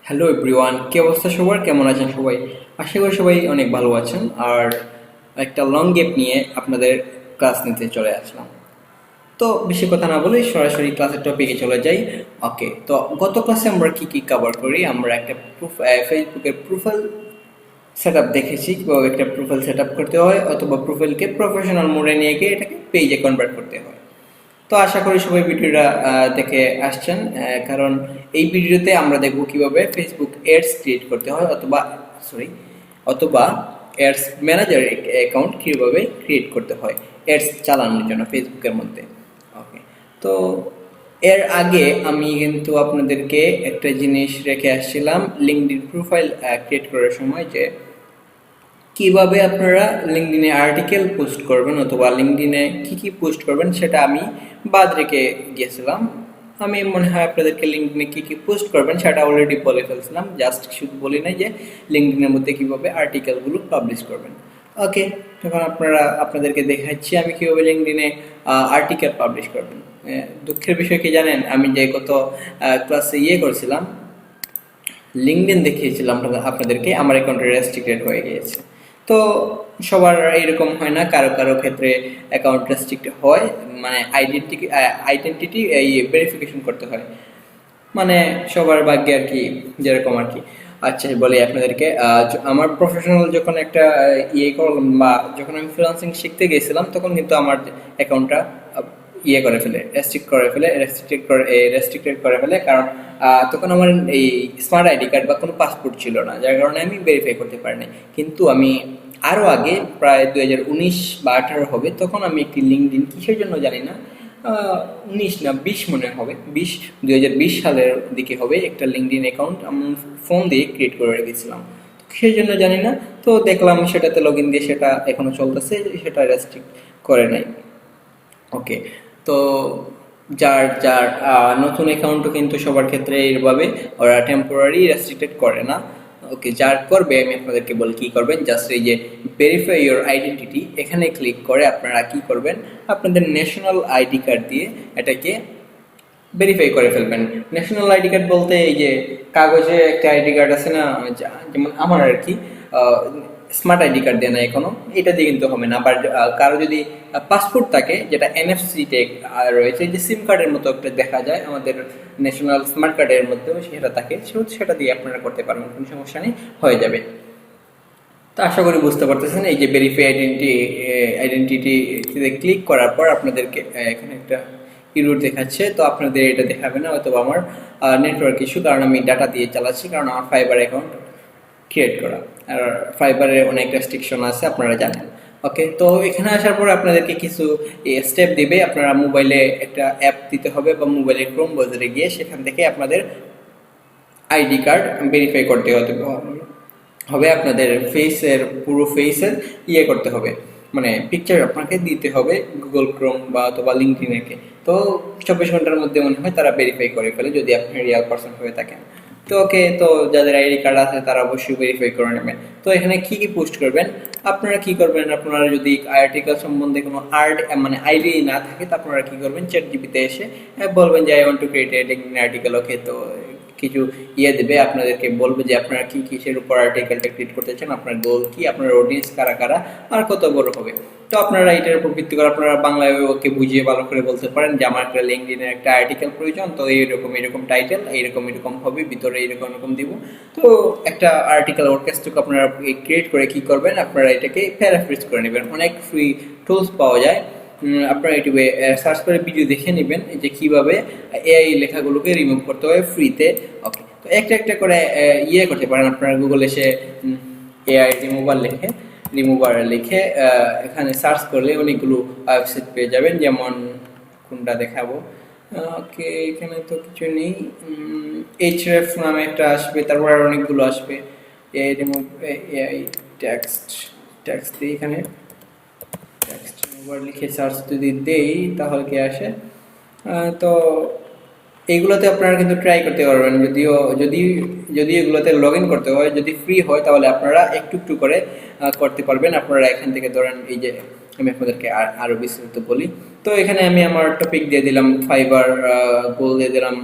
Hello everyone, কি অবস্থা সবার? কেমন আছেন সবাই? আশা করি সবাই অনেক ভালো আছেন। আর একটা লং গ্যাপ নিয়ে আপনাদের ক্লাস নিতে চলে আসলাম। তো বেশি কথা না বলে সরাসরি ক্লাসের টপিকে চলে যাই। ওকে, তো গত ক্লাসে আমরা কি কি কভার করি? আমরা একটা ফেসবুকের প্রোফাইল সেট আপ দেখেছি, কিভাবে একটা প্রোফাইল সেট আপ করতে হয় অথবা প্রোফাইলকে প্রফেশনাল মোডে নিয়ে গিয়ে এটাকে পেজে কনভার্ট করতে হয়। তো আশা করি সবাই ভিডিওটা দেখে আসছেন, কারণ এই ভিডিওতে আমরা দেখব কিভাবে ফেসবুক এডস ক্রিয়েট করতে হয় সরি অথবা এডস ম্যানেজার অ্যাকাউন্ট কিভাবে ক্রিয়েট করতে হয় এডস চালানোর জন্য ফেসবুকের মধ্যে। ওকে, তো এর আগে আমি কিন্তু আপনাদেরকে একটা জিনিস রেখে আসছিলাম লিঙ্কডইন প্রোফাইল ক্রিয়েট করার সময়, যে কিভাবে আপনারা লিঙ্কডইনে আর্টিকেল পোস্ট করবেন অথবা লিঙ্কডইনে কি কি পোস্ট করবেন সেটা আমি বাদ রেখে গিয়েছিলাম। আমি মনে হয় আপনাদেরকে লিঙ্কডইনে কি কি পোস্ট করবেন সেটা অলরেডি বলে ফেলছিলাম, জাস্ট শুধু বলি নাই যে লিঙ্কডইনের মধ্যে কিভাবে আর্টিকেলগুলো পাবলিশ করবেন। ওকে, তখন আপনাদেরকে দেখাচ্ছি আমি কিভাবে লিঙ্কডইনে আর্টিকেল পাবলিশ করবেন। দুঃখের বিষয় কি জানেন, আমি যে গত ক্লাসে করছিলাম, লিঙ্কডইন দেখিয়েছিলাম আপনাদেরকে, আমার অ্যাকাউন্টে রেস্ট্রিক্টেড হয়ে গিয়েছে। তো সবার এরকম হয় না, কারো কারো ক্ষেত্রে অ্যাকাউন্ট রেস্ট্রিক্ট হয়, মানে আইডেন্টিটি এই ভেরিফিকেশন করতে হয়, মানে সবার ভাগ্যে আর কি, যেরকম আর কি। আচ্ছা বলি আপনাদেরকে, আমার প্রফেশনাল যখন একটা করলাম বা যখন আমি ফ্রিল্যান্সিং শিখতে গেছিলাম, তখন কিন্তু আমার অ্যাকাউন্টটা করে ফেলে, রেস্ট্রিক্টেড করে ফেলে, কারণ তখন আমার এই স্মার্ট আইডি কার্ড বা কোনো পাসপোর্ট ছিল না, যার কারণে আমি ভেরিফাই করতে পারিনি। কিন্তু আমি আরও আগে, প্রায় 2019 বা 18 হবে, তখন আমি একটি লিঙ্কডইন কিসের জন্য জানি না, 19 না 20 মনে হবে, 2020 সালের দিকে হবে, একটা লিঙ্কডইন অ্যাকাউন্ট আমি ফোন দিয়ে ক্রিয়েট করে রেখেছিলাম। সেই জন্য জানি না, তো দেখলাম সেটাতে লগ ইন দিয়ে সেটা এখনো চলতেছে, সেটা রেস্ট্রিক্ট করে নাই। ওকে, তো যার যার নতুন অ্যাকাউন্টও কিন্তু সবার ক্ষেত্রে এইভাবে ওরা টেম্পোরারি রেস্ট্রিক্টেড করে না। ওকে, যার করবে আমি আপনাদেরকে বলি কি করবেন। জাস্ট এই যে ভেরিফাই ইওর আইডেন্টিটি, এখানে ক্লিক করে আপনারা কি করবেন, আপনাদের ন্যাশনাল আইডি কার্ড দিয়ে এটাকে ভেরিফাই করে ফেলবেন। ন্যাশনাল আইডি কার্ড বলতে এই যে কাগজে একটা আইডি কার্ড আছে না, যেমন আমার আর কি, স্মার্ট আইডি কার্ড দেয় না এখনো, এটা দিয়ে কিন্তু হবে না। আবার কারো যদি পাসপোর্ট থাকে, যেটা এনএফসি ট্যাগ রয়েছে, যে সিম কার্ডের মতো একটা দেখা যায় আমাদের ন্যাশনাল স্মার্ট কার্ডের মধ্যেও সেটা থাকে, সেটা দিয়ে আপনারা করতে পারবেন, কোনো সমস্যা নেই, হয়ে যাবে। তো আশা করি বুঝতে পারতেছেন, এই যে ভেরিফাই আইডেন্টিটিতে ক্লিক করার পর আপনাদেরকে এখানে একটা ইরোর দেখাচ্ছে, তো আপনাদের এটা দেখাবে না, হয়তো আমার নেটওয়ার্ক ইস্যু, কারণ আমি ডাটা দিয়ে চালাচ্ছি, কারণ আমার ফাইবার অ্যাকাউন্ট ক্রিয়েট করা, আর ফাইবারে অনেক রেস্ট্রিকশন আছে আপনারা জানেন। ওকে, তো এখানে আসার পর আপনাদেরকে কিছু স্টেপ দিবে, আপনারা মোবাইলে একটা অ্যাপ দিতে হবে বা মোবাইলে ক্রোম ব্রাউজারে গিয়ে সেখান থেকে আপনাদের আইডি কার্ড ভেরিফাই করতে হবে, আপনাদের ফেসের পুরো ফেসের করতে হবে, মানে পিকচার আপনাকে দিতে হবে গুগল ক্রোম বা অথবা লিঙ্কডইনকে। তো 24 ঘন্টার মধ্যে মনে হয় তারা ভেরিফাই করে ফেলে, যদি আপনি রিয়াল পার্সন হয়ে থাকেন। তো ওকে, তো যাদের আইডি কার্ড আছে তারা অবশ্যই ভেরিফাই করে নেবেন। তো এখানে কি কি পোস্ট করবেন, আপনারা কি করবেন, আপনারা যদি আর্টিকেল সম্বন্ধে কোনো মানে আইডি না থাকে, তো আপনারা কি করবেন, চ্যাট জিপিতে এসে বলবেন যে I want to create a article. Okay, তো কিছু দেবে, আপনাদেরকে বলবে যে আপনারা কি কিসের উপর আর্টিকেলটা ক্রিয়েট করতে চান, আপনার গোল কি, আপনার অডিয়েন্স কারা কারা, আর কত বড় হবে। তো আপনারা এটার উপর ভিত্তি করে আপনারা বাংলায় ওকে বুঝিয়ে ভালো করে বলতে পারেন যে আমার একটা লিঙ্কডইনের একটা আর্টিকেল প্রয়োজন, তো এইরকম এরকম টাইটেল, এইরকম এরকম হবে, ভিতরে এরকম এরকম দিব। তো একটা আর্টিকেল ওয়ার্ডকাস্টকে আপনারা ক্রিয়েট করে কি করবেন, আপনারা এটাকে প্যারাফ্রেজ করে নেবেন। অনেক ফ্রি টুলস পাওয়া যায়, আপনারা ইউটিউবে সার্চ করে ভিডিও দেখে নেবেন যে কিভাবে এআই লেখাগুলোকে রিমুভ করতে হয় ফ্রিতে। ওকে, তো একটা একটা করে করতে পারেন, আপনারা গুগল এসে এআই রিমুভার লিখে এখানে সার্চ করলে অনেকগুলো ওয়েবসাইট পেয়ে যাবেন, যেমন কোনটা দেখাবো। ওকে, এখানে তো কিছু নেই, এইচরেফ নামে একটা আসবে, তারপর আর অনেকগুলো আসবে। AI remove, AI text text দিয়ে এখানে টেক্সট রিমুভার লিখে সার্চ যদি দেই তাহলে কি আসে। তো এইগুলোতে আপনারা কিন্তু ট্রাই করতে পারবেন, যদিও যদি যদি এগুলোতে লগ ইন করতে হয়, যদি ফ্রি হয় তাহলে আপনারা একটু একটু করে করতে পারবেন। আপনারা এখান থেকে ধরেন, এই যে আমি আপনাদেরকে আরও বিস্তারিত বলি। তো এখানে আমি আমার টপিক দিয়ে দিলাম ফাইবার, গোল দিয়ে দিলাম,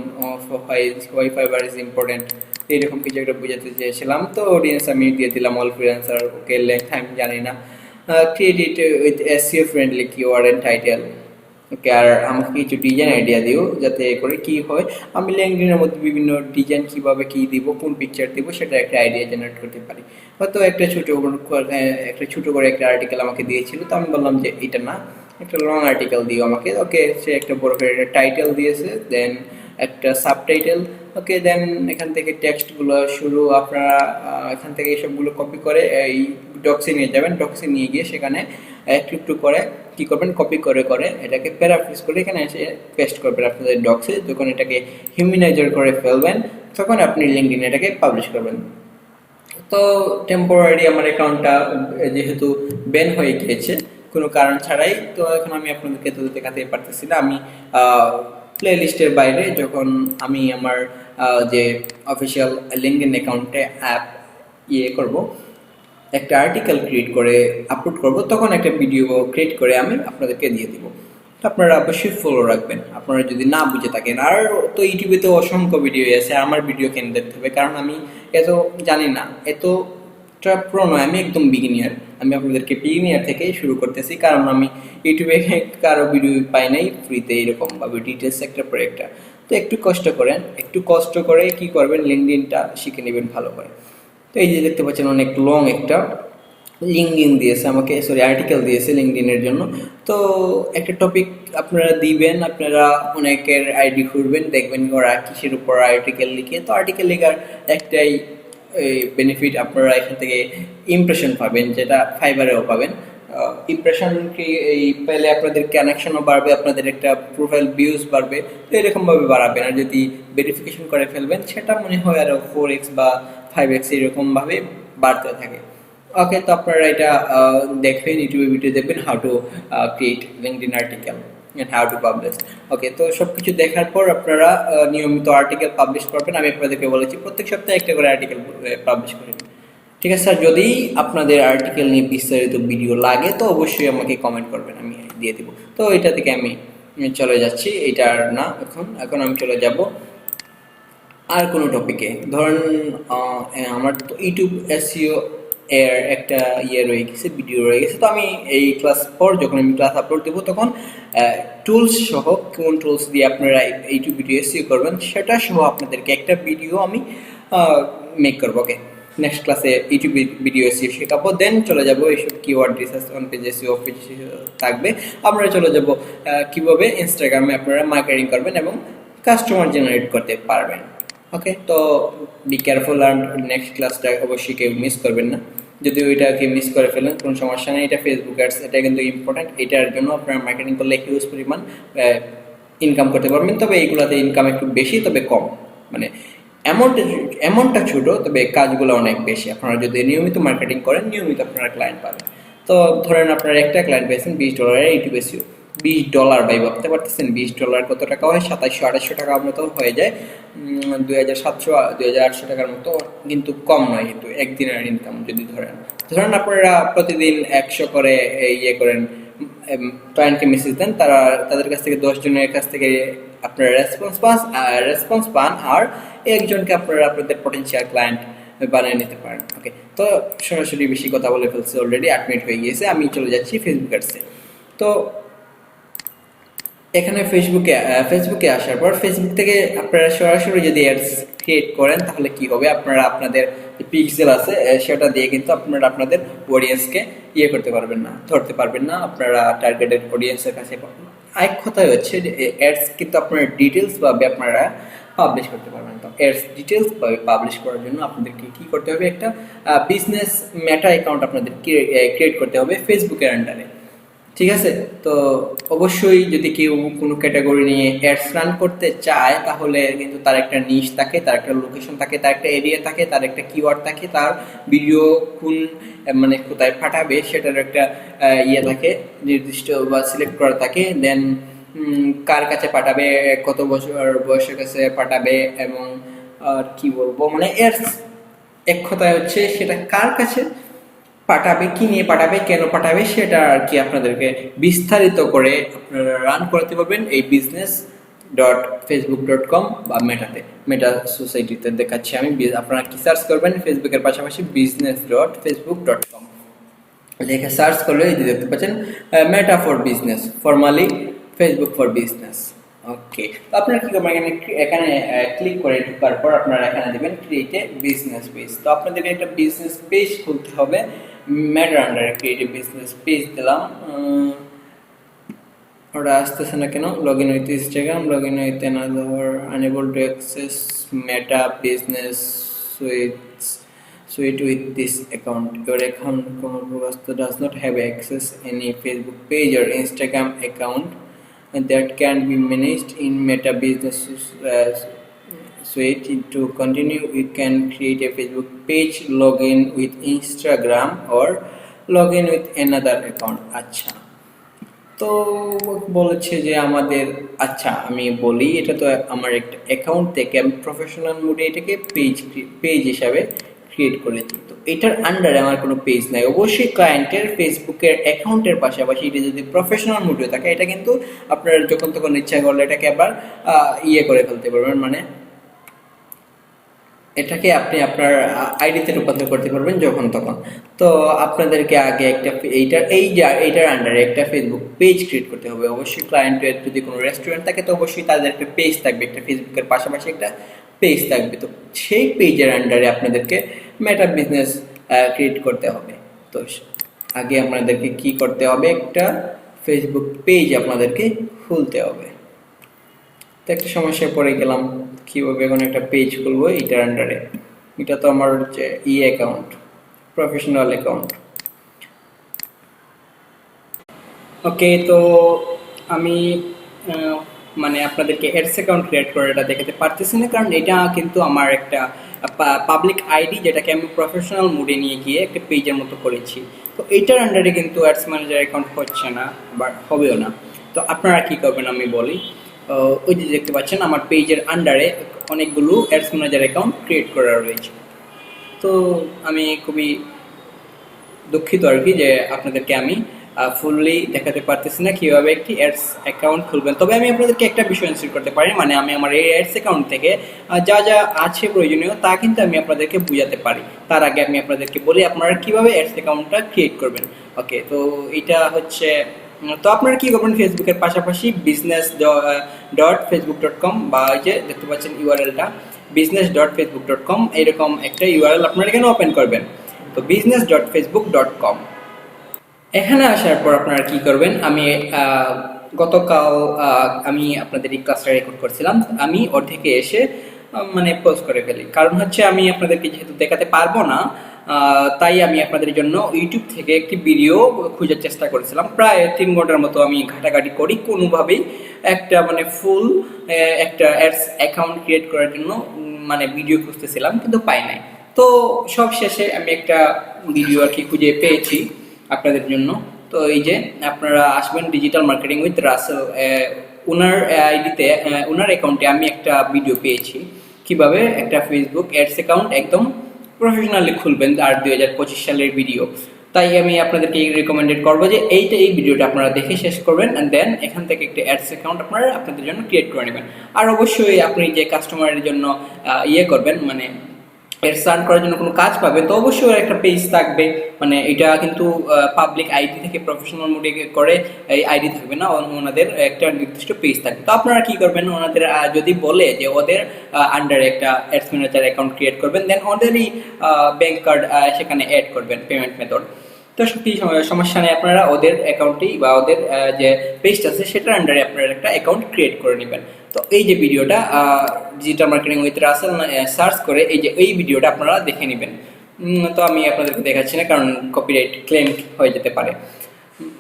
ওয়াই ফাইবার ইজ ইম্পর্টেন্ট, এরকম কিছু একটা বোঝাতে চেয়েছিলাম। তো অডিয়েন্স আমি দিয়ে দিলাম অল ফ্রিল্যান্সার, ওকে লেন্থ আমি জানি না, create it with SEO friendly keyword and title. Okay, আর আমাকে কিছু ডিজাইন আইডিয়া দিও যাতে করে কি হয় আমি লিঙ্কডইনের মধ্যে বিভিন্ন ডিজাইন কিভাবে কি দিব, কোন পিকচার দিব, সেটা একটা আইডিয়া জেনারেট করতে পারি। হয়তো একটা ছোট করে একটা আর্টিকেল আমাকে দিয়েছিল, তো আমি বললাম যে এটা না, একটা লং আর্টিকেল দিও আমাকে। ওকে, সে একটা বড় করে একটা টাইটেল দিয়েছে, দেন একটা সাবটাইটেল। ওকে, দেন এখান থেকে টেক্সটগুলো শুরু আপনারা এখান থেকে সবগুলো কপি করে এই ডক্সে নিয়ে যাবেন। ডক্সে নিয়ে গিয়ে সেখানে একটু একটু করে কি করবেন, কপি করে করে এটাকে প্যারাফ্রেজ করে এখানে এসে পেস্ট করবেন আপনাদের ডক্সে। যখন এটাকে হিউম্যানাইজার করে ফেলবেন তখন আপনি লিঙ্কডইনে এটাকে পাবলিশ করবেন। তো টেম্পোরারি আমার অ্যাকাউন্টটা যেহেতু ব্যান হয়ে গিয়েছে কোনো কারণ ছাড়াই, তো এখন আমি আপনাদেরকে তো দেখাতে পারতেছি না। আমি প্লে লিস্টের বাইরে যখন আমি আমার যে অফিসিয়াল লিঙ্কডইন অ্যাকাউন্টে অ্যাপ করব, একটা আর্টিকেল ক্রিয়েট করে আপলোড করব, তখন একটা ভিডিও ক্রিয়েট করে আমি আপনাদেরকে দিয়ে দিব। আপনারা অবশ্যই ফলো রাখবেন আপনারা যদি না বুঝে থাকেন। আর তো ইউটিউবে তো অসংখ্য ভিডিও আছে, আমার ভিডিও কেন দেখতে হবে, কারণ আমি এত জানি না, এতটা প্রো নয়, আমি একদম বিগিনিয়ার। আমি আপনাদেরকে বিগিনিয়ার থেকে শুরু করতেছি, কারণ আমি ইউটিউবে কারো ভিডিও পাই নাই ফ্রিতে এরকমভাবে ডিটেলস একটা পরে একটা। তো একটু কষ্ট করেন, একটু কষ্ট করে কি করবেন, লিঙ্কডইনটা শিখে নেবেন ভালো করে। তো এই যে দেখতে পাচ্ছেন অনেক লং একটা লিঙ্কডইন দিয়েছে আমাকে, সরি আর্টিকেল দিয়েছে লিঙ্কডইনের জন্য। তো একটা টপিক আপনারা দিবেন, আপনারা অনেকের আইডি খুঁজবেন, দেখবেন ওরা কিসের উপর আর্টিকেল লিখে। তো আর্টিকেল লেখার একটাই বেনিফিট, আপনারা এখান থেকে ইমপ্রেশন পাবেন, যেটা ফাইবারেও পাবেন। ইমপ্রেশন কি এই পেলে আপনাদের কানেকশনও বাড়বে, আপনাদের একটা প্রোফাইল ভিউজ বাড়বে। তো এরকমভাবে বাড়াবেন। আর যদি ভেরিফিকেশন করে ফেলবেন সেটা মনে হয় আরও 4x বা 5x এরকমভাবে বাড়তে থাকে। ওকে, তো আপনারা এটা দেখবেন, ইউটিউবে ভিডিও দেখবেন how to create LinkedIn article and how to publish. Okay, তো সব কিছু দেখার পর আপনারা নিয়মিত আর্টিকেল পাবলিশ করবেন। আমি আপনাদেরকে বলেছি প্রত্যেক সপ্তাহে একটা করে আর্টিকেল পাবলিশ করেন। ঠিক আছে স্যার, যদি আপনাদের আর্টিকেল নিয়ে বিস্তারিত ভিডিও লাগে তো অবশ্যই আমাকে কমেন্ট করবেন, আমি দিয়ে দিব। তো এটা থেকে আমি চলে যাচ্ছি, এটার না এখন আমি চলে যাব আর কোনো টপিকে। ধরেন আমার তো ইউটিউব এসইও এর একটা রয়ে গেছে, ভিডিও রয়ে গেছে। তো আমি এই ক্লাস পর যখন আমি ক্লাস আপলোড দেবো তখন টুলস সহ, কোন টুলস দিয়ে আপনারা ইউটিউব ভিডিও এসইও করবেন সেটা সহ আপনাদেরকে একটা ভিডিও আমি মেক করবো। ওকে, নেক্সট ক্লাসে ইউটিউব ভিডিও এসইও শেখাবো। দেন চলে যাব এইসব keyword research on page SEO থাকবে। আমরা চলে যাব কিভাবে ইনস্টাগ্রামে আপনারা মার্কেটিং করবেন এবং কাস্টমার জেনারেট করতে পারবেন। ওকে, তো বি কেয়ারফুল আর নেক্সট ক্লাসটা অবশ্যই কেউ মিস করবেন না। যদি ওইটাকে মিস করে ফেলেন কোনো সমস্যা নেই, এটা ফেসবুক অ্যাডস, এটা কিন্তু ইম্পর্ট্যান্ট। এটার জন্য আপনারা মার্কেটিং করলে হিউজ পরিমাণ ইনকাম করতে পারবেন। তবে এইগুলোতে ইনকাম একটু বেশি, তবে কম, মানে অ্যামাউন্টটা ছোট, তবে কাজগুলো অনেক বেশি। আপনারা যদি নিয়মিত মার্কেটিং করেন, নিয়মিত আপনারা ক্লায়েন্ট পাবেন। তো ধরেন আপনারা একটা ক্লায়েন্ট পেয়েছেন $20 ইউটিউব এসইও। $20 ভাই, ভাবতে পারতেছেন $20 কত টাকা হয়? 2700-2800 টাকার মতো হয়ে যায়। 2700-2800 টাকার মতো, কিন্তু কম নয়, কিন্তু একদিনের ইনকাম যদি ধরেন আপনারা প্রতিদিন 100 করে করেন, ক্লায়েন্টকে মেসেজ দেন, তাদের কাছ থেকে 10 জনের কাছ থেকে আপনারা রেসপন্স পান, আর একজনকে আপনারা আপনাদের পটেনশিয়াল ক্লায়েন্ট বানিয়ে নিতে পারেন। ওকে, তো সরাসরি বেশি কথা বলে ফেলছে, অলরেডি 8 মিনিট হয়ে গিয়েছে। আমি চলে যাচ্ছি ফেসবুক অ্যাডসে। তো এখানে ফেসবুকে আসার পর ফেসবুক থেকে আপনারা সরাসরি যদি অ্যাডস ক্রিয়েট করেন তাহলে কি হবে, আপনারা আপনাদের যে পিক্সেল আছে সেটা দিয়ে কিন্তু আপনারা আপনাদের অডিয়েন্সকে করতে পারবেন না, ধরতে পারবেন না, আপনারা টার্গেটেড অডিয়েন্সের কাছে পাবেন। এক কথায় হচ্ছে যে অ্যাডস কিন্তু আপনারা ডিটেলস ভাবে আপনারা পাবলিশ করতে পারবেন। তো অ্যাডস ডিটেলস ভাবে পাবলিশ করার জন্য আপনাদেরকে কি করতে হবে, একটা বিজনেস মেটা অ্যাকাউন্ট আপনাদের ক্রিয়েট করতে হবে ফেসবুকের আন্ডারে। ঠিক আছে, তো অবশ্যই যদি কেউ কোনো ক্যাটাগরি নিয়ে অ্যাডস রান করতে চায় তাহলে কিন্তু তার একটা নিশ থাকে, তার একটা লোকেশন থাকে, তার একটা এরিয়া থাকে, তার একটা কিওয়ার্ড থাকে, তার ভিডিও মানে কোথায় পাঠাবে সেটার একটা থাকে, নির্দিষ্ট বা সিলেক্ট করা থাকে। দেন কার কাছে পাঠাবে, কত বছর বয়সের কাছে পাঠাবে, এবং আর কি বলবো, মানে অ্যাডস এক কথায় হচ্ছে সেটা কার কাছে পাঠাবে, কি নিয়ে পাঠাবে, কেন পাঠাবে, সেটা আর কি আপনাদেরকে বিস্তারিত করে আপনারা রান করতে পারবেন এই বিজনেস facebook.com বা মেটাতে, মেটা সোসাইটিতে দেখাচ্ছি আমি। আপনারা কি সার্চ করবেন ফেসবুকের পাশাপাশি business.facebook.com লেখে সার্চ করলে এই যে দেখতে পাচ্ছেন Meta for business, formally Facebook for business. Okay, তো আপনারা কি করবেন, এখানে ক্লিক করে ঢোকার পর আপনারা এখানে দেবেন ক্রিয়েট এ বিজনেস পেজ। তো আপনাদেরকে একটা বিজনেস পেজ খুলতে হবে। মেটার আন্ডারে ক্রিয়েট এ বিজনেস পেজ দিলাম। ওটা আসতেছে না কেন? Log in with Instagram, log in with another, unable to access meta business suite with this account. Your account does not have access any Facebook page or Instagram account that can be managed in Meta Business Suite. To continue, you can create a Facebook page, log in with Instagram or log in with another account. আচ্ছা, তো বলেছে যে আমাদের, আচ্ছা আমি বলি, এটা তো আমার একটা অ্যাকাউন্ট থেকে আমি প্রফেশনাল মোডে এটাকে পেজ হিসাবে ক্রিয়েট করেছি। তো এটার আন্ডারে আমার কোনো পেজ নাই। অবশ্যই ক্লায়েন্টের ফেসবুকের অ্যাকাউন্টের পাশাপাশি এটা যদি প্রফেশনাল মোডে থাকে, এটা কিন্তু আপনার যখন তখন ইচ্ছা করলে এটাকে আবার করে ফেলতে পারবেন, মানে এটাকে আপনি আপনার আইডিতে রূপান্তর করতে পারবেন যখন তখন। তো আপনাদেরকে আগে একটা এইটার আন্ডারে একটা ফেসবুক পেজ ক্রিয়েট করতে হবে। অবশ্যই ক্লায়েন্টের যদি কোনো রেস্টুরেন্ট থাকে তো অবশ্যই তাদের একটা পেজ থাকবে, একটা ফেসবুকের পাশাপাশি একটা পেজ থাকবে। তো সেই পেজের আন্ডারে আপনাদেরকে মেটা বিজনেস ক্রিয়েট করতে হবে। তো আগে আপনাদেরকে কি করতে হবে, একটা ফেসবুক পেজ আপনাদেরকে খুলতে হবে। তো একটা সমস্যায় পড়ে গেলাম, কিভাবে এখন একটা পেজ খুলবো এটার আন্ডারে। এটা তো আমার হচ্ছে অ্যাকাউন্ট, প্রফেশনাল অ্যাকাউন্ট। ওকে, তো আমি মানে আপনাদেরকে অ্যাডস অ্যাকাউন্ট ক্রিয়েট করে এটা দেখাতে পারতেছি না, কারণ এটা কিন্তু আমার একটা পাবলিক আইডি, যেটাকে আমি প্রফেশনাল মোডে নিয়ে গিয়ে একটা পেজের মতো করেছি। তো এইটার আন্ডারে কিন্তু অ্যাডস ম্যানেজার অ্যাকাউন্ট হচ্ছে না বা হবেও না। তো আপনারা কি করবেন আমি বলি। ওই যে দেখতে পাচ্ছেন আমার পেজের আন্ডারে অনেকগুলো অ্যাডস ম্যানেজার অ্যাকাউন্ট ক্রিয়েট করা রয়েছে। তো আমি খুবই দুঃখিত আর কি যে আপনাদেরকে আমি ফুললি দেখাতে পারতেছি না কিভাবে একটি অ্যাডস অ্যাকাউন্ট খুলবেন। তবে আমি আপনাদেরকে একটা বিষয় ইনস্টল করতে পারি, মানে আমি আমার এই অ্যাডস অ্যাকাউন্ট থেকে যা যা আছে প্রয়োজনীয় তা কিন্তু আমি আপনাদেরকে বুঝাতে পারি। তার আগে আমি আপনাদেরকে বলি আপনারা কিভাবে অ্যাডস অ্যাকাউন্টটা ক্রিয়েট করবেন। ওকে, তো এটা হচ্ছে, তো আপনারা কি করবেন, ফেসবুকের পাশাপাশি business.facebook.com বা এই যে দেখতে পাচ্ছেন ইউআরএলটা business.facebook.com, এরকম একটা ইউআরএল আপনারা এখানে ওপেন করবেন। তো business.facebook.com এখানে আসার পর আপনারা কি করবেন, আমি গতকাল আমি আপনাদের এই ক্লাসটা রেকর্ড করছিলাম, আমি অর্ধেকে এসে মানে পোস্ট করে ফেলি। কারণ হচ্ছে আমি আপনাদেরকে যেহেতু দেখাতে পারবো না, তাই আমি আপনাদের জন্য ইউটিউব থেকে একটি ভিডিও খোঁজার চেষ্টা করেছিলাম। প্রায় 3 ঘন্টার মতো আমি ঘাটাঘাটি করি, কোনোভাবেই একটা মানে ফুল একটা অ্যাডস অ্যাকাউন্ট ক্রিয়েট করার জন্য মানে ভিডিও খুঁজতেছিলাম, কিন্তু পাই নাই। তো সব শেষে আমি একটা ভিডিও আর কি খুঁজে পেয়েছি আপনাদের জন্য। তো এই যে আপনারা আসবেন ডিজিটাল মার্কেটিং উইথ রাসেল, ওনার আইডিতে, ওনার অ্যাকাউন্টে আমি একটা ভিডিও পেয়েছি কিভাবে একটা ফেসবুক অ্যাডস অ্যাকাউন্ট একদম প্রফেশনালি খুলবেন, আর 2025 সালের ভিডিও। তাই আমি আপনাদেরকে রেকমেন্ডেড করবো যে এই ভিডিওটা আপনারা দেখে শেষ করবেন, অ্যান্ড দেন এখান থেকে একটা অ্যাডস অ্যাকাউন্ট আপনারা আপনাদের জন্য ক্রিয়েট করে নেবেন। আর অবশ্যই আপনি যে কাস্টমারের জন্য করবেন, মানে অ্যাডস রান করার জন্য কোনো কাজ পাবেন, তো অবশ্যই একটা পেজ থাকবে। মানে এটা কিন্তু পাবলিক আইডি থেকে প্রফেশনাল মোডে করে এই আইডি থাকবে না, ওনাদের একটা নির্দিষ্ট পেজ থাকবে। তো আপনারা কি করবেন, ওনাদের যদি বলে যে ওদের আন্ডারে একটা অ্যাডস ম্যানেজার অ্যাকাউন্ট ক্রিয়েট করবেন, দেন ওদেরই ব্যাংক কার্ড সেখানে অ্যাড করবেন, পেমেন্ট মেথড। তো কি সমস্যা নেই, আপনারা ওদের অ্যাকাউন্টেই বা ওদের যে পেজটা আছে সেটার আন্ডারে আপনারা একটা অ্যাকাউন্ট ক্রিয়েট করে নেবেন। তো এই যে ভিডিওটা digital marketing with Rasel search করে এই ভিডিওটা আপনারা দেখে নেবেন। তো আমি আপনাদেরকে দেখাচ্ছি না, কারণ কপিরাইট ক্লেম হয়ে যেতে পারে।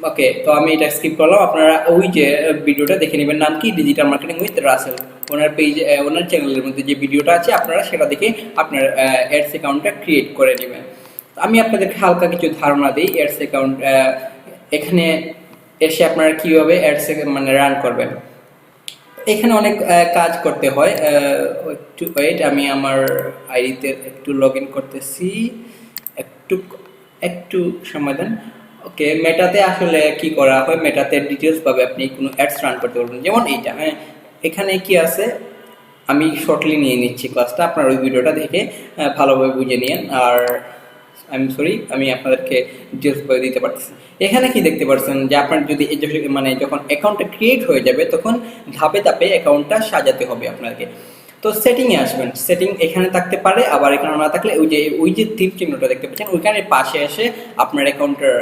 ওকে, তো আমি এটা স্কিপ করলাম, আপনারা ওই যে ভিডিওটা দেখে নেবেন। নাম কি, ডিজিটাল মার্কেটিং উইথ রাসেল। ওনার পেজ, ওনার চ্যানেলের মধ্যে যে ভিডিওটা আছে আপনারা সেটা দেখে আপনার অ্যাডস অ্যাকাউন্টটা ক্রিয়েট করে নেবেন। আমি আপনাদেরকে হালকা কিছু ধারণা দিই অ্যাডস অ্যাকাউন্ট এখানে এসে আপনারা কিভাবে অ্যাডস মানে রান করবেন। এখানে অনেক কাজ করতে হয়, একটু ওয়েট, আমি আমার আইডিতে একটু লগ ইন করতেছি, একটু সময় দেন। ওকে, মেটাতে আসলে কি করা হয়, মেটাতে ডিটেলস পাবে, আপনি কোনো অ্যাডস রান করতে পারবেন, যেমন এইটা। হ্যাঁ, এখানে কি আছে আমি শর্টলি নিয়ে নিচ্ছি ক্লাসটা, আপনার ওই ভিডিওটা দেখে ভালোভাবে বুঝে নিন। আর সরি, আমি আপনাদেরকে ডিটেলস করে দিতে পারতেছি। এখানে কি দেখতে পাচ্ছেন যে আপনার যদি মানে যখন অ্যাকাউন্টটা ক্রিয়েট হয়ে যাবে তখন ধাপে ধাপে অ্যাকাউন্টটা সাজাতে হবে আপনাকে। তো সেটিংয়ে আসবেন, সেটিং এখানে থাকতে পারে, আবার এখানে না থাকলে ওই যে তীর চিহ্নটা দেখতে পাচ্ছেন ওইখানে পাশে এসে আপনার অ্যাকাউন্টের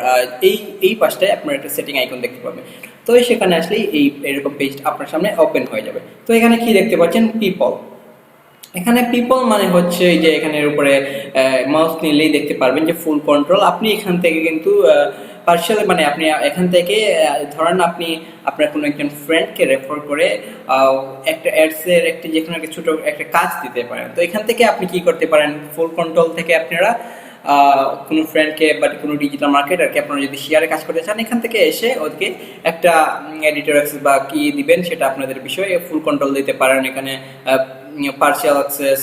এই পাশটায় আপনার একটা সেটিং আইকন দেখতে পাবেন। তো সেখানে আসলেই এরকম পেজ আপনার সামনে ওপেন হয়ে যাবে। তো এখানে কি দেখতে পাচ্ছেন, পিপল। এখানে পিপল মানে হচ্ছে যে এখানের উপরে মাউস নিলেই দেখতে পারবেন যে ফুল কন্ট্রোল। আপনি এখান থেকে কিন্তু পার্সিয়াল মানে আপনি এখান থেকে ধরেন আপনি আপনার কোনো একজন ফ্রেন্ডকে রেফার করে একটা অ্যাডসের একটা যে কোনো একটা ছোটো একটা কাজ দিতে পারেন। তো এখান থেকে আপনি কি করতে পারেন, ফুল কন্ট্রোল থেকে আপনারা কোনো ফ্রেন্ডকে বা কোনো ডিজিটাল মার্কেটারকে আপনারা যদি শেয়ারে কাজ করতে চান এখান থেকে এসে ওদেরকে একটা এডিটর অ্যাক্সেস বা কি দিবেন সেটা আপনাদের বিষয়ে ফুল কন্ট্রোল দিতে পারেন। এখানে পার্সিয়াল অ্যাক্সেস,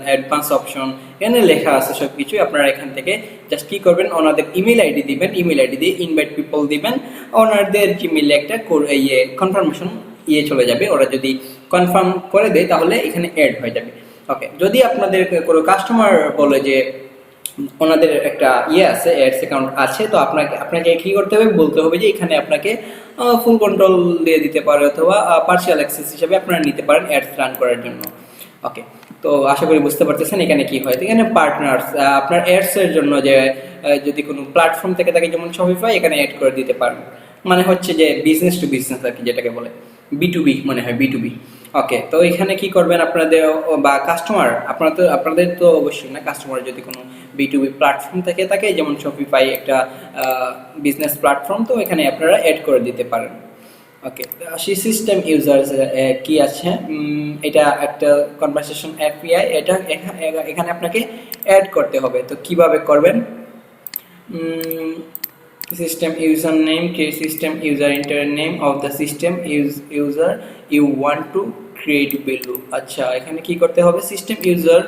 অ্যাডভান্স অপশন এখানে লেখা আছে সব কিছুই। আপনারা এখান থেকে জাস্ট কি করবেন, ওনাদের ইমেল আইডি দিবেন, ইমেল আইডি দিয়ে ইনভাইট পিপল দিবেন, ওনাদের জিমেইলে একটা কনফার্মেশন চলে যাবে। ওরা যদি কনফার্ম করে দেয় তাহলে এখানে অ্যাড হয়ে যাবে। ওকে, যদি আপনাদের কোনো কাস্টমার বলে যে ওনাদের একটা আছে, অ্যাডস অ্যাকাউন্ট আছে, তো আপনাকে কি করতে হবে, বলতে হবে যে এখানে আপনাকে ফুল কন্ট্রোল দিয়ে দিতে পারে অথবা পার্সিয়াল অ্যাক্সেস হিসেবে আপনারা নিতে পারেন অ্যাডস রান করার জন্য। ওকে, তো আশা করি বুঝতে পারতেছেন এখানে কি হয়। এখানে পার্টনার্স, আপনার অ্যাডস এর জন্য যে যদি কোনো প্ল্যাটফর্ম থেকে থাকে যেমন শপিফাই, এখানে অ্যাড করে দিতে পারেন। মানে হচ্ছে যে বিজনেস টু বিজনেস আর কি, যেটাকে বলে B2B মনে হয়, B2B। ওকে, তো এখানে কি করবেন আপনাদের বা কাস্টমার, আপনাদের তো অবশ্যই না, কাস্টমার যদি কোনো B2B প্ল্যাটফর্ম থেকে থাকে যেমন শপিফাই একটা বিজনেস প্ল্যাটফর্ম, তো এখানে আপনারা অ্যাড করে দিতে পারেন। ওকে, আসি সিস্টেম ইউজার কি আছে, এটা একটা কনভারসেশন API, এটা এখানে আপনাকে অ্যাড করতে হবে। তো কিভাবে করবেন, system user name, create system user internet name of the system user you want to create below। আচ্ছা, এখানে কি করতে হবে, system user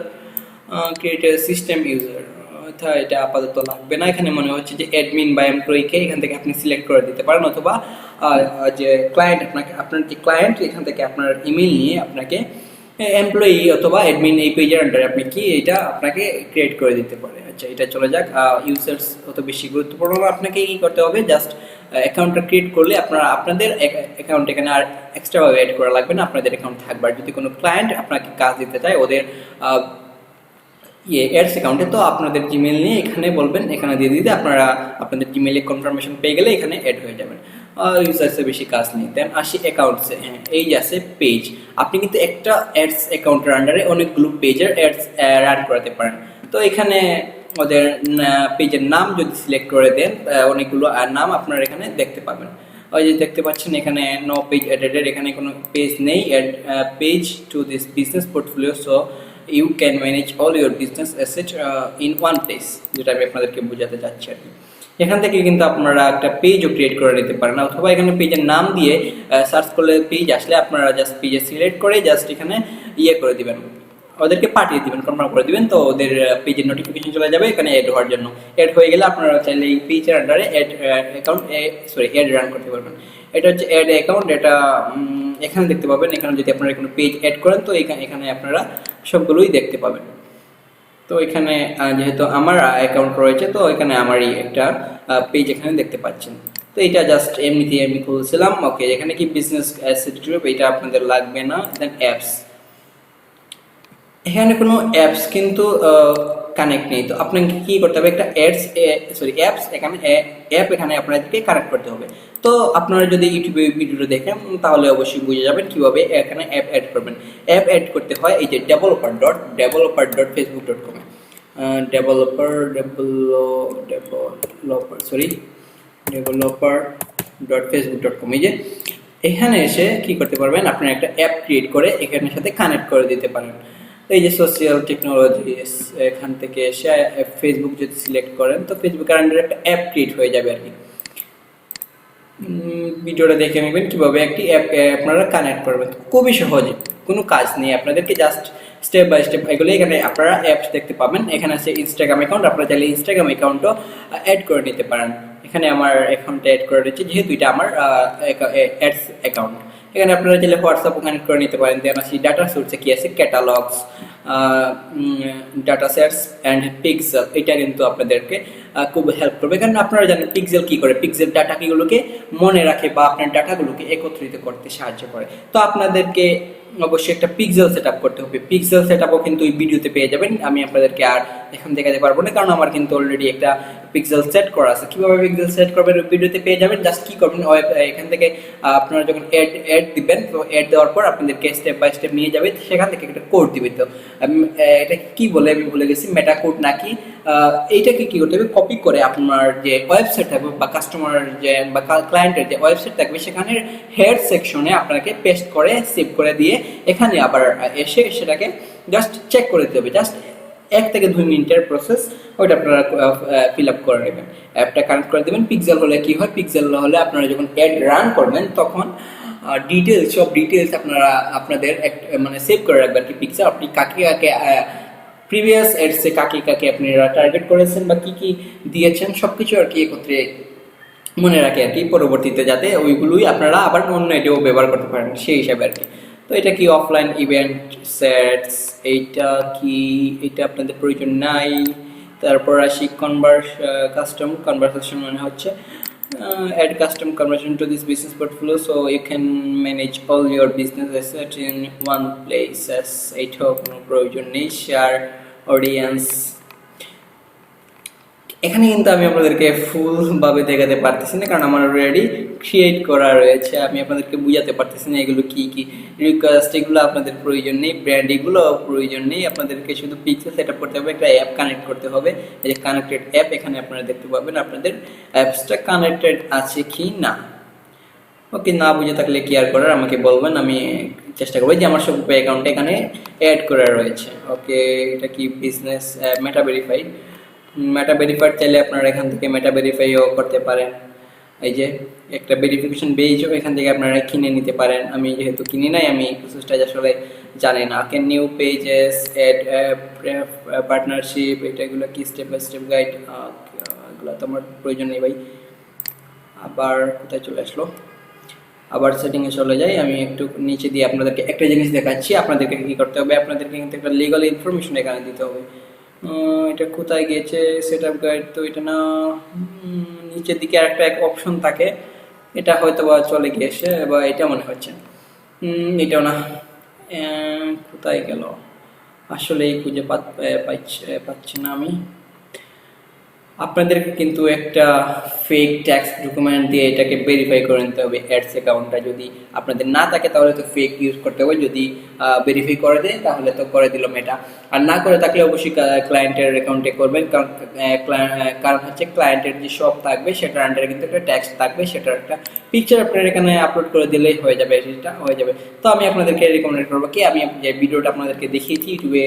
create system user, অর্থাৎ এটা আপাতত লাগবে না। এখানে মনে হচ্ছে যে অ্যাডমিন বা এমপ্লয়িকে এখান থেকে আপনি সিলেক্ট করে দিতে পারেন, অথবা যে ক্লায়েন্ট, আপনার যে ক্লায়েন্ট এখান থেকে আপনার ইমেল নিয়ে আপনাকে এমপ্লয়ি অথবা অ্যাডমিন এই পেজের আন্ডারে আপনি কি এটা আপনাকে ক্রিয়েট করে দিতে পারে। আচ্ছা, এটা চলে যাক। ইউজার্স অত বেশি গুরুত্বপূর্ণ না, আপনাকে কি করতে হবে, জাস্ট অ্যাকাউন্টটা ক্রিয়েট করলে আপনাদের অ্যাকাউন্ট এখানে আর এক্সট্রাভাবে অ্যাড করা লাগবে না, আপনাদের অ্যাকাউন্ট থাকবে। আর যদি কোনো ক্লায়েন্ট আপনাকে কাজ দিতে চায় ওদের অ্যাডস অ্যাকাউন্টে, তো আপনাদের জিমেল নিয়ে এখানে বলবেন, এখানে দিয়ে দিতে আপনারা আপনাদের জিমেইলে কনফার্মেশন পেয়ে গেলে এখানে অ্যাড হয়ে যাবেন। ইউজার্সের বেশি কাজ নেই। দেন আসি অ্যাকাউন্টসে। হ্যাঁ, এই যে আছে পেজ, আপনি কিন্তু একটা অ্যাডস অ্যাকাউন্টের আন্ডারে অনেকগুলো পেজের অ্যাডস রান করাতে পারেন। তো এখানে ওদের পেজের নাম যদি সিলেক্ট করে দেন অনেকগুলো নাম আপনারা এখানে দেখতে পাবেন। ওই যে দেখতে পাচ্ছেন এখানে নো পেজ এডেড, এখানে কোনো পেজ নেই। Add page to this business portfolio so you can manage all your business asset in one place, যেটা আমি আপনাদেরকে বোঝাতে চাচ্ছি আর কি। এখান থেকে কিন্তু আপনারা একটা পেজও ক্রিয়েট করে নিতে পারেন, অথবা এখানে পেজের নাম দিয়ে সার্চ করলে পেজ আসলে আপনারা জাস্ট পেজে সিলেক্ট করে জাস্ট এখানে করে দিবেন, ওদেরকে পাঠিয়ে দিবেন, কনফার্ম করে দিবেন, তো ওদের পেজের নোটিফিকেশন চলে যাবে এখানে অ্যাড হওয়ার জন্য। অ্যাড হয়ে গেলে আপনারা চাইলে এই পেজের আন্ডারে অ্যাড রান করতে পারবেন। এটা হচ্ছে অ্যাড অ্যাকাউন্ট, এটা এখানে দেখতে পাবেন। এখানে যদি আপনারা কোনো পেজ অ্যাড করেন তো এখানে আপনারা সবগুলোই দেখতে পাবেন। তো এখানে যেহেতু আমার অ্যাকাউন্ট রয়েছে তো এখানে আমারই একটা পেজ এখানে দেখতে পাচ্ছেন। তো এটা জাস্ট এমনিতে আমি খুলছিলাম। ওকে, এখানে কি বিজনেস অ্যাসেট গ্রুপ, এটা আপনাদের লাগবে না। দেন অ্যাপস, এখানে কোনো অ্যাপস কিন্তু কানেক্ট নেই। তো আপনাকে কি করতে হবে, একটা অ্যাপস এখানে আপনাদেরকে কানেক্ট করতে হবে। তো আপনারা যদি ইউটিউবে ভিডিওটা দেখেন তাহলে অবশ্যই বুঝে যাবেন কিভাবে এখানে অ্যাপ অ্যাড করবেন। অ্যাপ অ্যাড করতে হয় এই যে developer.facebook.com developer.facebook.com, এই যে এখানে এসে কি করতে পারবেন, আপনারা একটা অ্যাপ ক্রিয়েট করে এখানের সাথে কানেক্ট করে দিতে পারেন। এই যে সোশ্যাল টেকনোলজি, এখান থেকে এসে ফেসবুক যদি সিলেক্ট করেন তো ফেসবুকের আন্ডারে একটা অ্যাপ ক্রিয়েট হয়ে যাবে আর কি। ভিডিওটা দেখে নেবেন কিভাবে একটি অ্যাপ আপনারা কানেক্ট করবেন, খুবই সহজে, কোনো কাজ নেই আপনাদেরকে, জাস্ট স্টেপ বাই স্টেপ এগুলো এখানে আপনারা অ্যাপস দেখতে পাবেন। এখানে আছে ইনস্টাগ্রাম অ্যাকাউন্ট, আপনারা চাইলে ইনস্টাগ্রাম অ্যাকাউন্টও অ্যাড করে নিতে পারেন। এখানে আমার অ্যাকাউন্টে অ্যাড করে রয়েছে যেহেতু এটা আমার অ্যাডস অ্যাকাউন্ট। এখানে আপনারা চাইলে হোয়াটসঅ্যাপও কানেক্ট করে নিতে পারেন। দেন আসি ডাটা সোর্সে কি আছে, catalogues, data sets and pixel. এটা কিন্তু আপনাদেরকে খুব হেল্প করবে, কারণ আপনারা জানেন পিক্সেল কি করে, পিক্সেল ডাটাগুলোকে মনে রাখে বা আপনার ডাটাগুলোকে একত্রিত করতে সাহায্য করে। তো আপনাদেরকে অবশ্যই একটা পিক্সেল সেট করতে হবে। পিক্সেল সেট আপও কিন্তু এই ভিডিওতে পেয়ে যাবেন, আমি আপনাদেরকে আর এখন দেখাতে পারবো না, কারণ আমার কিন্তু অলরেডি একটা পিক্সেল সেট করা আছে। কিভাবে পিক্সেল সেট করবেন ভিডিওতে পেয়ে যাবেন। জাস্ট কি করবেন, এখান থেকে আপনারা যখন অ্যাড দিবেন, তো অ্যাড দেওয়ার পর আপনাদেরকে স্টেপ বাই স্টেপ নিয়ে যাবে, সেখান থেকে একটা কোড দিবে। তো এটা কি বলে আমি ভুলে গেছি, মেটা কোড নাকি, এইটাকে কি করতে হবে, কপি করে আপনার যে ওয়েবসাইট থাকবে বা কাস্টমার যে বা ক্লায়েন্টের যে ওয়েবসাইট থাকবে সেখানে হেড সেকশনে আপনাকে পেস্ট করে সেভ করে দিয়ে এখানে আবার এসে সেটাকে জাস্ট চেক করে দিতে হবে। জাস্ট 1 থেকে 2 মিনিটের প্রসেস, ওইটা আপনারা ফিল আপ করে নেবেন, অ্যাপটা কানেক্ট করে দেবেন। পিক্সেল হলে কি হয়, পিক্সেল হলে আপনারা যখন অ্যাড রান করবেন তখন ডিটেলস, সব ডিটেলস আপনারা আপনাদের মানে সেভ করে রাখবেন কি পিক্সেল, আপনি কাকে কাকে প্রিভিয়াস এডসে কাকে কাকে আপনারা টার্গেট করেছেন বা কি কি দিয়েছেন সবকিছু আর কি একত্রে মনে রাখে আর কি, পরবর্তীতে যাতে ওইগুলোই আপনারা আবার অন্য এটাও ব্যবহার করতে পারেন সেই হিসাবে আর কি। তো এটা কি অফলাইন ইভেন্ট সেটস, এইটা কি, এটা আপনাদের প্রয়োজন নাই। তারপর আসি কাস্টম কনভারসেশন, মানে হচ্ছে add custom conversion to this business portfolio so you can manage all your business assets in one place. এইটাও কোনো প্রয়োজন নেই। শেয়ার অডিয়েন্স, এখানে কিন্তু আমি আপনাদেরকে ফুল ভাবে দেখাতে পারতেছি না, কারণ আমার অলরেডি ক্রিয়েট করা রয়েছে। আমি আপনাদেরকে বুঝাতে পারতেছি না এগুলো কি কি। রিকোয়েস্ট এগুলো আপনাদের প্রয়োজন নেই, ব্র্যান্ড এগুলো প্রয়োজন নেই। আপনাদেরকে শুধু পিক্সেল সেট আপ করতে হবে, একটা অ্যাপ কানেক্ট করতে হবে। এই যে কানেক্টেড অ্যাপ, এখানে আপনারা দেখতে পাবেন আপনাদের অ্যাপসটা কানেক্টেড আছে কি না। ওকে, না বুঝে থাকলে কি আর করার আমাকে বলবেন, আমি চেষ্টা করবো যে আমার শপিফাই অ্যাকাউন্ট এখানে অ্যাড করা রয়েছে। ওকে, এটা কি বিজনেস মেটা ভেরিফাইড, মেটা ভেরিফাইড চাইলে আপনারা এখান থেকে মেটা ভেরিফাইও করতে পারেন। এই যে একটা ভেরিফিকেশন পেজও এখান থেকে আপনারা কিনে নিতে পারেন। আমি যেহেতু কিনি নাই, আমি প্রসেসটা আসলে জানি না। ওকে, নিউ পেজেস, অ্যাড পার্টনারশিপ, এগুলো কি স্টেপ বাই স্টেপ গাইড, এগুলো তো আমার প্রয়োজন নেই ভাই। আবার কোথায় চলে আসলো, আবার সেটিংয়ে চলে যাই। আমি একটু নিচে দিয়ে আপনাদেরকে একটা জিনিস দেখাচ্ছি। আপনাদেরকে কি করতে হবে, আপনাদেরকে কিন্তু একটা লিগাল ইনফরমেশন এখানে দিতে হবে। এটা কোথায় গিয়েছে, সেটআপ গাইড, তো এটা না, নিচের দিকে একটা এক অপশন থাকে, এটা হয়তো বা চলে গিয়েছে বা এটা মনে হচ্ছে, এটাও না, কোথায় গেল আসলে খুঁজে পাচ্ছি না আমি। আপনাদেরকে কিন্তু একটা ফেক ট্যাক্স ডকুমেন্ট দিয়ে এটাকে ভেরিফাই করে নিতে হবে। অ্যাডস অ্যাকাউন্টটা যদি আপনাদের না থাকে তাহলে তো ফেক ইউজ করতে হবে, যদি ভেরিফাই করে দেয় তাহলে তো করে দিল মেটা, আর না করে থাকলে অবশ্যই ক্লায়েন্টের অ্যাকাউন্টে করবেন, কারণ হচ্ছে ক্লায়েন্টের যে শপ থাকবে সেটার আন্ডারে কিন্তু একটা ট্যাক্স থাকবে, সেটার একটা পিকচার আপনার এখানে আপলোড করে দিলেই হয়ে যাবে, সেটা হয়ে যাবে। তো আমি আপনাদেরকে রেকমেন্ড করবো কি, আমি যে ভিডিওটা আপনাদেরকে দেখিয়েছি ইউটিউবে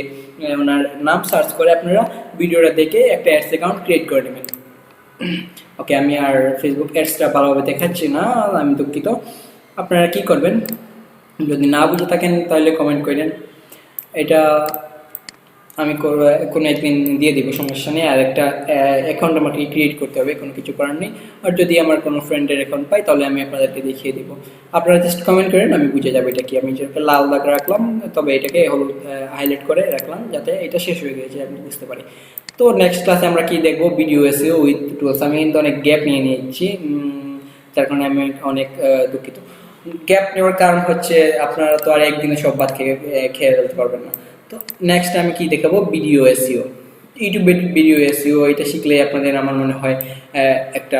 ওনার নাম সার্চ করে আপনারা ভিডিওটা দেখে একটা অ্যাডস অ্যাকাউন্ট ক্রিয়েট করে নেবেন। ওকে, আমি আর ফেসবুক অ্যাডসটা ভালোভাবে দেখাচ্ছি না, আমি দুঃখিত। আপনারা কি করবেন, যদি না বুঝে থাকেন তাহলে কমেন্ট করেন, এটা আমি কোনো একদিন দিয়ে দিব, সমস্যা নেই। আর একটা অ্যাকাউন্ট আমাকে ক্রিয়েট করতে হবে, কোনো কিছু করার নেই। আর যদি আমার কোনো ফ্রেন্ডের অ্যাকাউন্ট পাই তাহলে আমি আপনাদেরকে দেখিয়ে দিব। আপনারা জাস্ট কমেন্ট করেন, আমি বুঝে যাবো এটা কি। আমি যেটাকে লাল দাগ রাখলাম, তবে এটাকে হলুদ হাইলাইট করে রাখলাম যাতে এটা শেষ হয়ে গেছে আমি বুঝতে পারি। তো নেক্সট ক্লাসে আমরা কি দেখবো, ভিডিও এসইও উইথ টুলস। আমি কিন্তু অনেক গ্যাপ নিয়ে নিচ্ছি, যার কারণে আমি অনেক দুঃখিত। গ্যাপ নেওয়ার কারণ হচ্ছে আপনারা তো আর একদিনে সব ভাত খেয়ে ফেলতে পারবেন না। তো নেক্সট আমি কি দেখাবো, ভিডিও এসইও, ইউটিউবে ভিডিও এসইও। এটা শিখলে আপনাদের আমার মনে হয় একটা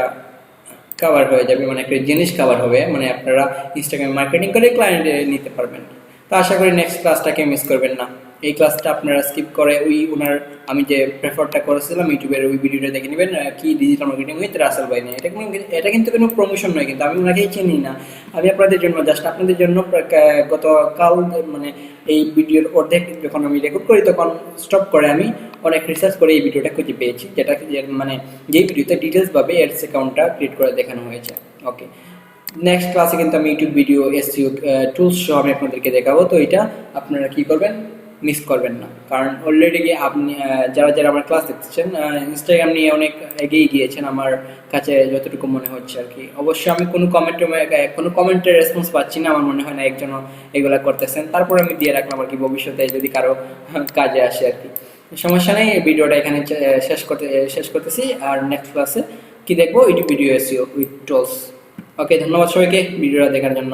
কভার হয়ে যাবে, মানে একটা জিনিস কভার হবে, মানে আপনারা ইনস্টাগ্রামে মার্কেটিং করে ক্লায়েন্ট নিতে পারবেন। তো আশা করি নেক্সট ক্লাসটাকে মিস করবেন না। এই ক্লাসটা আপনারা স্কিপ করে ওনার আমি যে প্রেফারটা করেছিলাম ইউটিউবের ওই ভিডিওটা দেখে নেবেন, কি ডিজিটাল মার্কেটিং উইথ রাসেল ভাই নিয়ে। এটা কিন্তু কোনো প্রমোশন নয়, কিন্তু আমি ওনাকেই চিনি না। আমি আপনাদের জন্য জাস্ট আপনাদের জন্য গতকাল মানে এই ভিডিওর অর্ধেক যখন আমি রেকর্ড করি তখন স্টপ করে আমি অনেক রিসার্চ করে এই ভিডিওটা খুঁজে পেয়েছি, যেটা মানে যেই ভিডিওতে ডিটেলসভাবে অ্যাডস অ্যাকাউন্টটা ক্রিয়েট করে দেখানো হয়েছে। ওকে, নেক্সট ক্লাসে কিন্তু আমি ইউটিউব ভিডিও এসইও টুলস সহ আমি আপনাদেরকে দেখাবো। তো এটা আপনারা কি করবেন, মিস করবেন না, কারণ অলরেডি আপনি যারা যারা আমার ক্লাস দেখতেছেন ইনস্টাগ্রাম নিয়ে অনেক এগিয়ে গিয়েছেন আমার কাছে যতটুকু মনে হচ্ছে আর কি। অবশ্যই আমি কোনো কমেন্টের রেসপন্স পাচ্ছি না, আমার মনে হয় না একজনও এগুলা করতেছেন, তারপর আমি দিয়ে রাখলাম আর কি, ভবিষ্যতে যদি কারো কাজে আসে আর কি। সমস্যা নেই, ভিডিওটা এখানে শেষ করতেছি, আর নেক্সট ক্লাসে কি দেখবো, YouTube video SEO with tools. Okay, ধন্যবাদ সবাইকে ভিডিওটা দেখার জন্য।